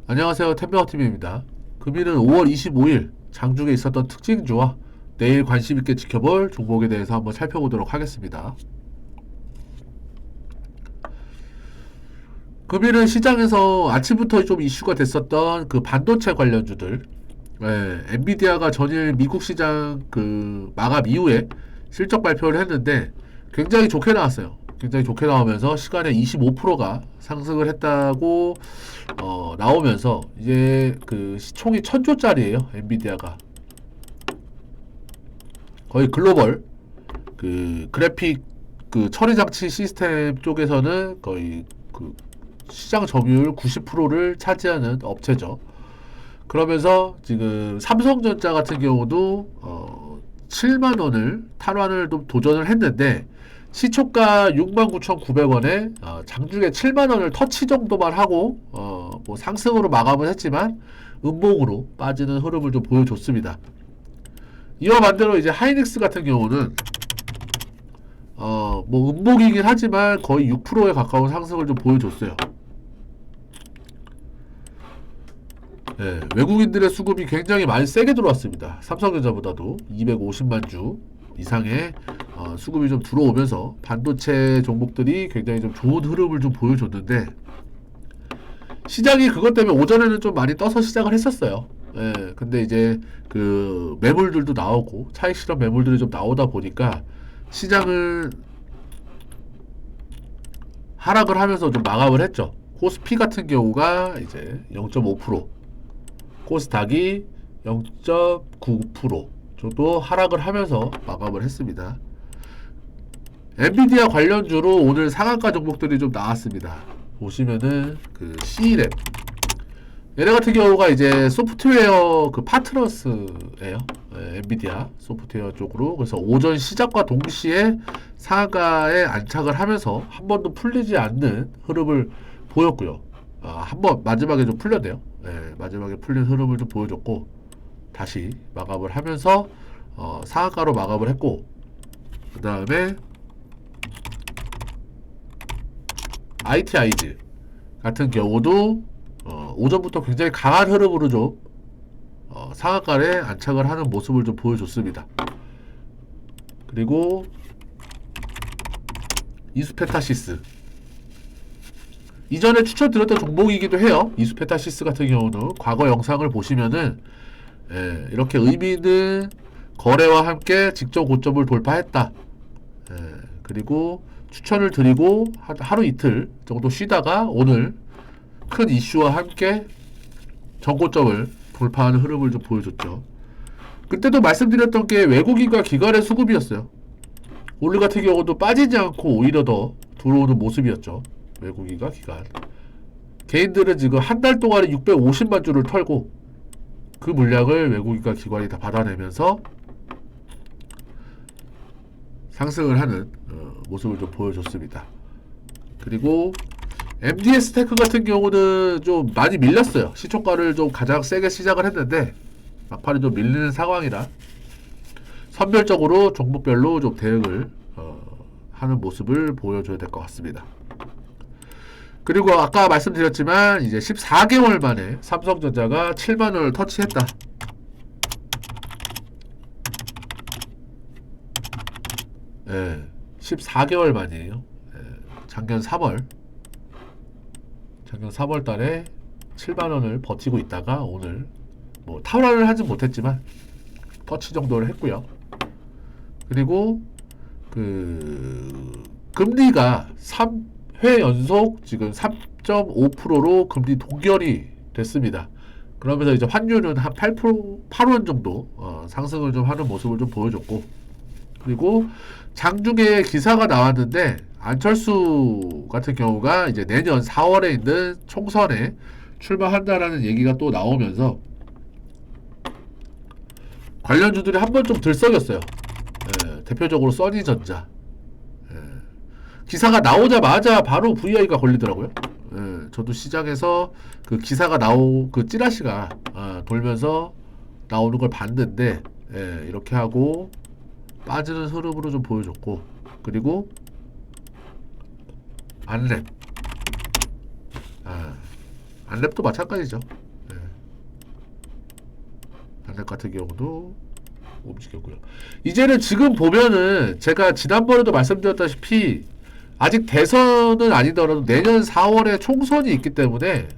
안녕하세요. 템버거TV입니다. 금일은 5월 25일 장중에 있었던 특징주와 내일 관심 있게 지켜볼 종목에 대해서 한번 살펴보도록 하겠습니다. 금일은 시장에서 아침부터 좀 이슈가 됐었던 그 반도체 관련주들, 엔비디아가 전일 미국 시장 그 마감 이후에 실적 발표를 했는데 굉장히 좋게 나왔어요. 굉장히 좋게 나오면서 시간에 25%가 상승을 했다고 나오면서 이제 그 시총이 1000조짜리예요. 엔비디아가 거의 글로벌 그 그래픽 그 처리 장치 시스템 쪽에서는 거의 그 시장 점유율 90%를 차지하는 업체죠. 그러면서 지금 삼성전자 같은 경우도 7만 원을 탈환을 도전을 했는데 시초가 69,900원에 장중에 7만 원을 터치 정도만 하고 뭐 상승으로 마감을 했지만 음봉으로 빠지는 흐름을 좀 보여줬습니다. 이와 반대로 이제 하이닉스 같은 경우는 뭐 음봉이긴 하지만 거의 6%에 가까운 상승을 좀 보여줬어요. 예, 외국인들의 수급이 굉장히 많이 세게 들어왔습니다. 삼성전자보다도 250만 주 이상의 수급이 좀 들어오면서 반도체 종목들이 굉장히 좀 좋은 흐름을 좀 보여줬는데 시장이 그것 때문에 오전에는 좀 많이 떠서 시작을 했었어요. 예, 근데 이제 그 매물들도 나오고 차익 실현 매물들이 좀 나오다 보니까 시장을 하락을 하면서 좀 마감을 했죠. 코스피 같은 경우가 이제 0.5%, 코스닥이 0.9% 정도 하락을 하면서 마감을 했습니다. 엔비디아 관련주로 오늘 상한가 종목들이 좀 나왔습니다. 보시면은 그 C랩 얘네 같은 경우가 이제 소프트웨어 그 파트너스예요. 엔비디아 소프트웨어 쪽으로. 그래서 오전 시작과 동시에 상한가에 안착을 하면서 한 번도 풀리지 않는 흐름을 보였고요. 한 번 마지막에 좀 풀렸네요. 마지막에 풀린 흐름을 좀 보여줬고 다시 마감을 하면서 상한가로 마감을 했고 그 다음에 ITI즈 같은 경우도 오전부터 굉장히 강한 흐름으로 좀 상한가에 안착을 하는 모습을 좀 보여줬습니다. 그리고 이수페타시스 이전에 추천드렸던 종목이기도 해요. 이수페타시스 같은 경우는 과거 영상을 보시면은 이렇게 의미 있는 거래와 함께 직전 고점을 돌파했다. 그리고 추천을 드리고 하루 이틀 정도 쉬다가 오늘 큰 이슈와 함께 전고점을 돌파하는 흐름을 좀 보여줬죠. 그때도 말씀드렸던 게 외국인과 기관의 수급이었어요. 오늘 같은 경우도 빠지지 않고 오히려 더 들어오는 모습이었죠. 외국인과 기관. 개인들은 지금 한 달 동안에 650만 주를 털고 그 물량을 외국인과 기관이 다 받아내면서 상승을 하는 모습을 좀 보여줬습니다. 그리고 MDS 테크 같은 경우는 좀 많이 밀렸어요. 시초가를 좀 가장 세게 시작을 했는데 막판에 좀 밀리는 상황이라 선별적으로 종목별로 좀 대응을 하는 모습을 보여줘야 될 것 같습니다. 그리고 아까 말씀드렸지만 이제 14개월 만에 삼성전자가 7만원을 터치했다. 14개월 만이에요. 작년 3월 달에 7만원을 버티고 있다가 오늘 뭐 탈환을 하진 못했지만 터치 정도를 했고요. 그리고 그 금리가 3회 연속 지금 3.5%로 금리 동결이 됐습니다. 그러면서 이제 환율은 한 8원 정도 상승을 좀 하는 모습을 좀 보여줬고, 그리고 장중에 기사가 나왔는데 안철수 같은 경우가 이제 내년 4월에 있는 총선에 출마한다라는 얘기가 또 나오면서 관련주들이 한 번 좀 들썩였어요. 대표적으로 써니전자. 기사가 나오자마자 바로 VI가 걸리더라고요. 저도 시장에서 그 기사가 그 찌라시가 돌면서 나오는 걸 봤는데, 이렇게 하고 빠지는 흐름으로 좀 보여줬고, 그리고 안랩 안랩도 마찬가지죠. 네. 안랩 같은 경우도 움직였고요. 이제는 지금 보면은 제가 지난번에도 말씀드렸다시피 아직 대선은 아니더라도 내년 4월에 총선이 있기 때문에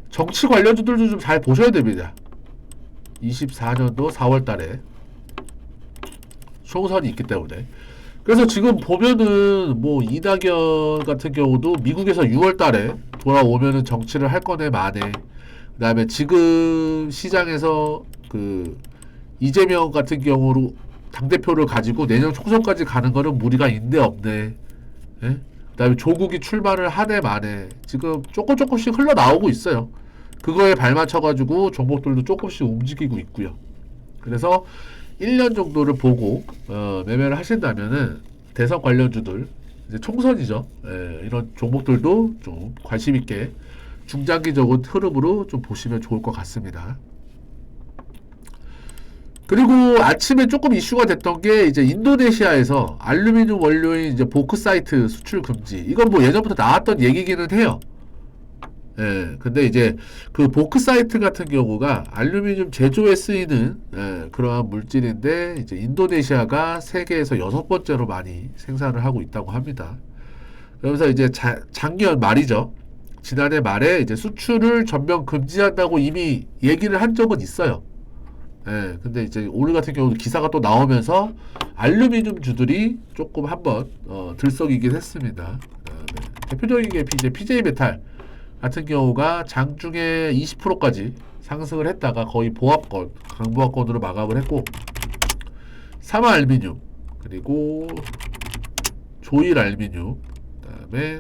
정치 관련주들도 좀 잘 보셔야 됩니다. 24년도 4월 달에 총선이 있기 때문에. 그래서 지금 보면은 뭐 이낙연 같은 경우도 미국에서 6월 달에 돌아오면은 정치를 할 거네 마네. 그 다음에 지금 시장에서 그 이재명 같은 경우로 당대표를 가지고 내년 총선까지 가는 거는 무리가 있네 없네. 예? 그 다음에 조국이 출마를 하네 마네. 지금 조금씩 흘러나오고 있어요. 그거에 발맞춰가지고 종목들도 조금씩 움직이고 있고요. 그래서 1년 정도를 보고 매매를 하신다면은 대선 관련주들, 이제 총선이죠. 예, 이런 종목들도 좀 관심 있게 중장기적인 흐름으로 좀 보시면 좋을 것 같습니다. 그리고 아침에 조금 이슈가 됐던 게 이제 인도네시아에서 알루미늄 원료인 이제 보크사이트 수출 금지. 이건 뭐 예전부터 나왔던 얘기기는 해요. 예, 근데 이제 그 보크사이트 같은 경우가 알루미늄 제조에 쓰이는 그러한 물질인데 이제 인도네시아가 세계에서 6번째로 많이 생산을 하고 있다고 합니다. 그러면서 이제 작년 말이죠. 지난해 말에 이제 수출을 전면 금지한다고 이미 얘기를 한 적은 있어요. 예, 근데 이제 오늘 같은 경우도 기사가 또 나오면서 알루미늄 주들이 조금 한번 들썩이긴 했습니다. 대표적인 게 이제 PJ메탈 같은 경우가 장중에 20%까지 상승을 했다가 거의 보합권, 강보합권으로 마감을 했고, 사마알루미늄, 그리고 조일알루미늄, 그 다음에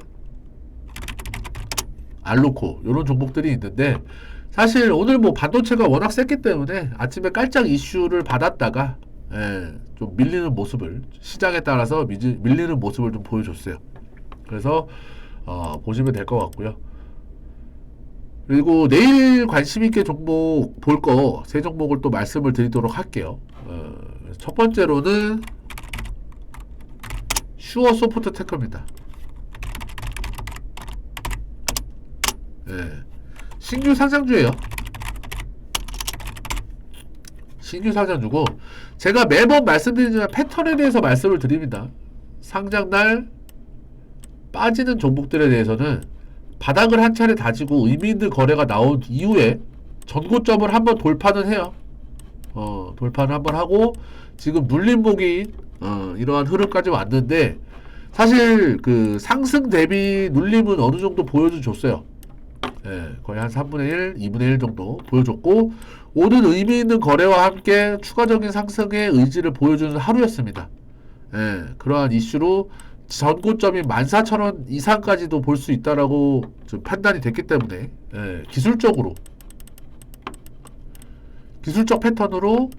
알루코, 이런 종목들이 있는데, 사실 오늘 뭐 반도체가 워낙 셌기 때문에 아침에 깔짝 이슈를 받았다가 좀 밀리는 모습을, 시장에 따라서 밀리는 모습을 좀 보여줬어요. 그래서 보시면 될 것 같고요. 그리고 내일 관심있게 종목 볼 거 세 종목을 또 말씀을 드리도록 할게요. 첫 번째로는 슈어소프트테크입니다. 신규 상장주예요. 신규 상장주고, 제가 매번 말씀드리지만 패턴에 대해서 말씀을 드립니다. 상장날 빠지는 종목들에 대해서는 바닥을 한 차례 다지고 의미 있는 거래가 나온 이후에 전고점을 한번 돌파는 해요. 돌파는 한번 하고, 지금 눌림목이 이러한 흐름까지 왔는데, 사실 그 상승 대비 눌림은 어느 정도 보여줬어요. 거의 한 3분의 1, 2분의 1 정도 보여줬고, 오늘 의미 있는 거래와 함께 추가적인 상승의 의지를 보여주는 하루였습니다. 그러한 이슈로 전고점이 14,000원 이상까지도 볼 수 있다라고 좀 판단이 됐기 때문에 기술적 패턴으로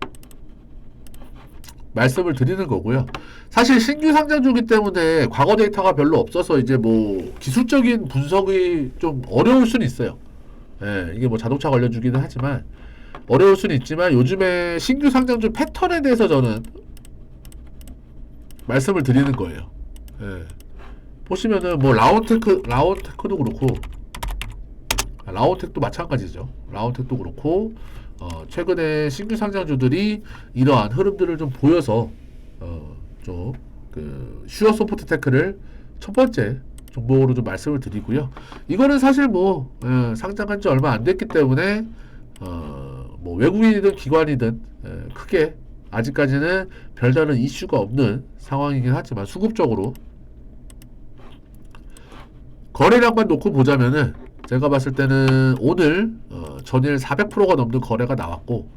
말씀을 드리는 거고요. 사실 신규 상장주기 때문에 과거 데이터가 별로 없어서 이제 뭐 기술적인 분석이 좀 어려울 수는 있어요. 이게 뭐 자동차 관련주기는 하지만 어려울 수는 있지만, 요즘에 신규 상장주 패턴에 대해서 저는 말씀을 드리는 거예요. 보시면은 뭐 라온테크도 그렇고, 라온텍도 마찬가지죠. 라온텍도 그렇고, 최근에 신규 상장주들이 이러한 흐름들을 좀 보여서 좀 그 슈어소프트테크를 첫 번째 종목으로 좀 말씀을 드리고요. 이거는 사실 뭐 상장한 지 얼마 안 됐기 때문에 뭐 외국인이든 기관이든 크게 아직까지는 별다른 이슈가 없는 상황이긴 하지만, 수급적으로 거래량만 놓고 보자면은 제가 봤을 때는 오늘 전일 400%가 넘는 거래가 나왔고,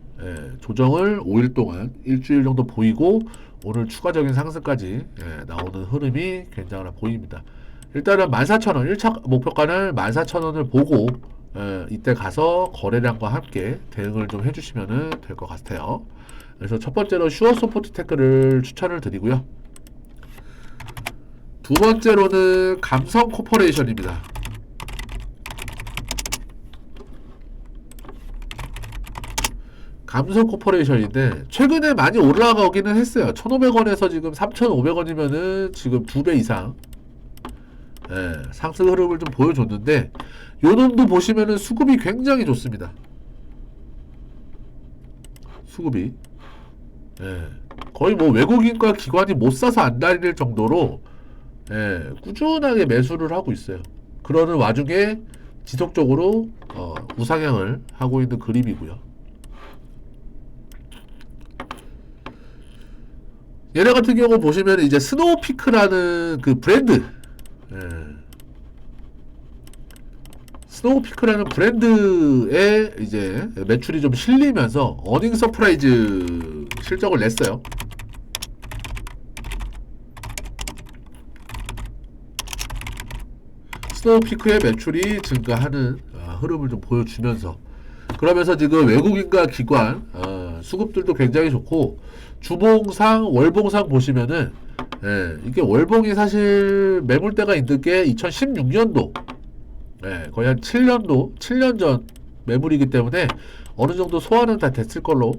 조정을 5일 동안 일주일 정도 보이고, 오늘 추가적인 상승까지 나오는 흐름이 굉장히 보입니다. 일단은 14,000원 1차 목표가는 14,000원을 보고 이때 가서 거래량과 함께 대응을 좀 해주시면 될 것 같아요. 그래서 첫 번째로 슈어소프트테크를 추천을 드리고요. 두 번째로는 감성코퍼레이션입니다. 감성코퍼레이션인데 최근에 많이 올라가기는 했어요. 1,500원에서 지금 3,500원이면은 지금 2배 이상 상승 흐름을 좀 보여줬는데 요 놈도 보시면은 수급이 굉장히 좋습니다. 수급이 거의 뭐 외국인과 기관이 못 사서 안 달릴 정도로 꾸준하게 매수를 하고 있어요. 그러는 와중에 지속적으로 우상향을 하고 있는 그림이고요. 얘네 같은 경우 보시면 이제 스노우피크라는 그 브랜드, 스노우피크라는 브랜드에 이제 매출이 좀 실리면서 어닝 서프라이즈 실적을 냈어요. 스노우피크의 매출이 증가하는 흐름을 좀 보여주면서, 그러면서 지금 외국인과 기관 수급들도 굉장히 좋고, 주봉상 월봉상 보시면은 이게 월봉이 사실 매물대가 있는 게 2016년도 거의 한 7년 전 매물이기 때문에 어느 정도 소화는 다 됐을 걸로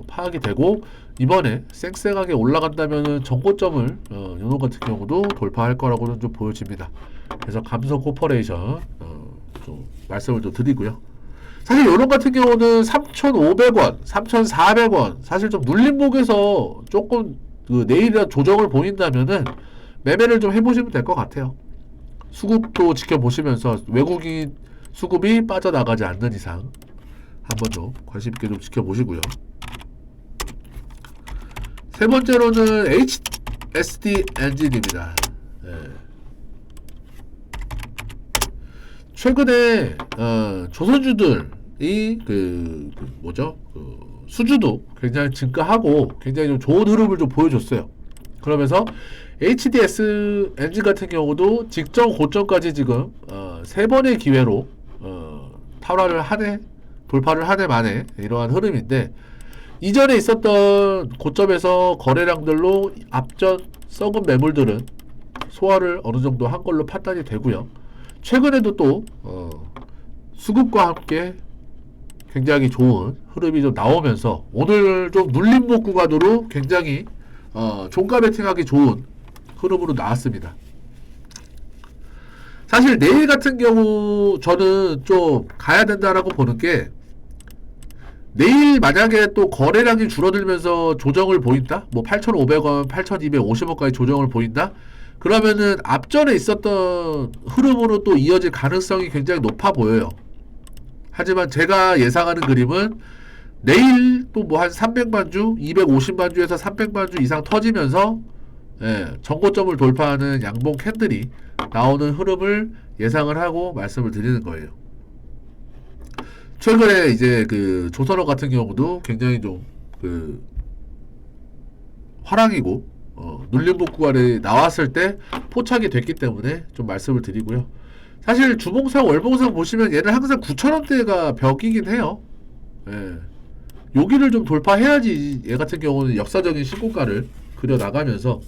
파악이 되고, 이번에 쌩쌩하게 올라간다면은 정고점을 요놈 같은 경우도 돌파할 거라고는 좀 보여집니다. 그래서 감성 코퍼레이션 좀 말씀을 좀 드리고요. 사실 요런 같은 경우는 3,500원, 3,400원 사실 좀 눌림목에서 조금 그 내일이라 조정을 보인다면은 매매를 좀 해보시면 될 것 같아요. 수급도 지켜보시면서 외국인 수급이 빠져나가지 않는 이상 한번 좀 관심 있게 좀 지켜보시고요. 세 번째로는 HSD 엔진입니다. 최근에 조선주들이 수주도 굉장히 증가하고 굉장히 좀 좋은 흐름을 좀 보여줬어요. 그러면서 HDS 엔진 같은 경우도 직전 고점까지 지금 세 번의 기회로 돌파를 하네 만에 이러한 흐름인데, 이전에 있었던 고점에서 거래량들로 앞전 썩은 매물들은 소화를 어느 정도 한 걸로 판단이 되고요. 최근에도 또 수급과 함께 굉장히 좋은 흐름이 좀 나오면서 오늘 좀 눌림목 구간으로 굉장히 종가 베팅하기 좋은 흐름으로 나왔습니다. 사실 내일 같은 경우 저는 좀 가야 된다라고 보는 게, 내일 만약에 또 거래량이 줄어들면서 조정을 보인다? 뭐 8,500원, 8,250원까지 조정을 보인다? 그러면은 앞전에 있었던 흐름으로 또 이어질 가능성이 굉장히 높아 보여요. 하지만 제가 예상하는 그림은 내일 또 뭐 한 300만 주, 250만 주에서 300만 주 이상 터지면서 정고점을 돌파하는 양봉 캔들이 나오는 흐름을 예상을 하고 말씀을 드리는 거예요. 최근에 이제 그 조선업 같은 경우도 굉장히 좀 그 화랑이고 눌림목 구간에 나왔을 때 포착이 됐기 때문에 좀 말씀을 드리고요. 사실 주봉상 월봉상 보시면 얘는 항상 9,000원대가 벽이긴 해요. 여기를 좀 돌파해야지 얘 같은 경우는 역사적인 신고가를 그려 나가면서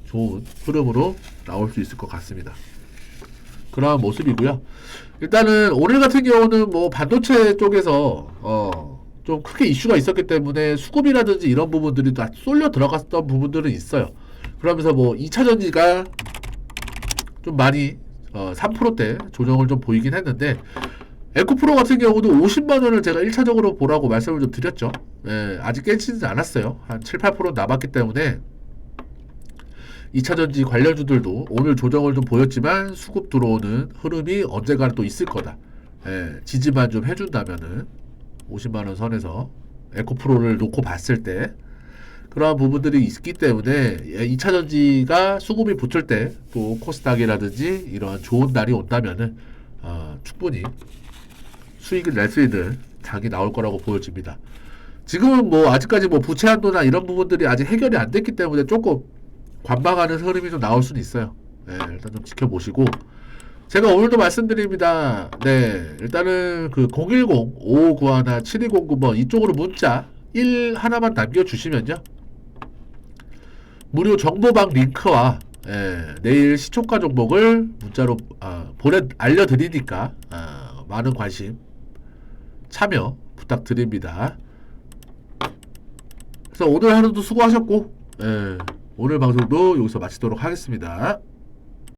좋은 흐름으로 나올 수 있을 것 같습니다. 그러한 모습이고요. 일단은 오늘 같은 경우는 뭐 반도체 쪽에서 좀 크게 이슈가 있었기 때문에 수급이라든지 이런 부분들이 다 쏠려 들어갔던 부분들은 있어요. 그러면서 뭐 2차전지가 좀 많이 3%대 조정을 좀 보이긴 했는데, 에코프로 같은 경우도 50만원을 제가 1차적으로 보라고 말씀을 좀 드렸죠. 아직 깨지지 않았어요. 한 7, 8% 남았기 때문에 2차전지 관련주들도 오늘 조정을 좀 보였지만 수급 들어오는 흐름이 언젠가는 또 있을 거다. 지지만 좀 해준다면은 50만원 선에서 에코프로를 놓고 봤을 때 그러한 부분들이 있기 때문에 2차전지가 수급이 붙을 때 또 코스닥이라든지 이러한 좋은 날이 온다면은 충분히 수익을 낼 수 있는 장이 나올 거라고 보여집니다. 지금은 뭐 아직까지 뭐 부채 한도나 이런 부분들이 아직 해결이 안 됐기 때문에 조금 관망하는 흐름이 좀 나올 수는 있어요. 일단 좀 지켜보시고, 제가 오늘도 말씀드립니다. 일단은 그 010-5591-7209번 이쪽으로 문자 1 하나만 남겨주시면요, 무료 정보방 링크와 내일 시초가 종목을 문자로 알려드리니까 많은 관심 참여 부탁드립니다. 그래서 오늘 하루도 수고하셨고 오늘 방송도 여기서 마치도록 하겠습니다.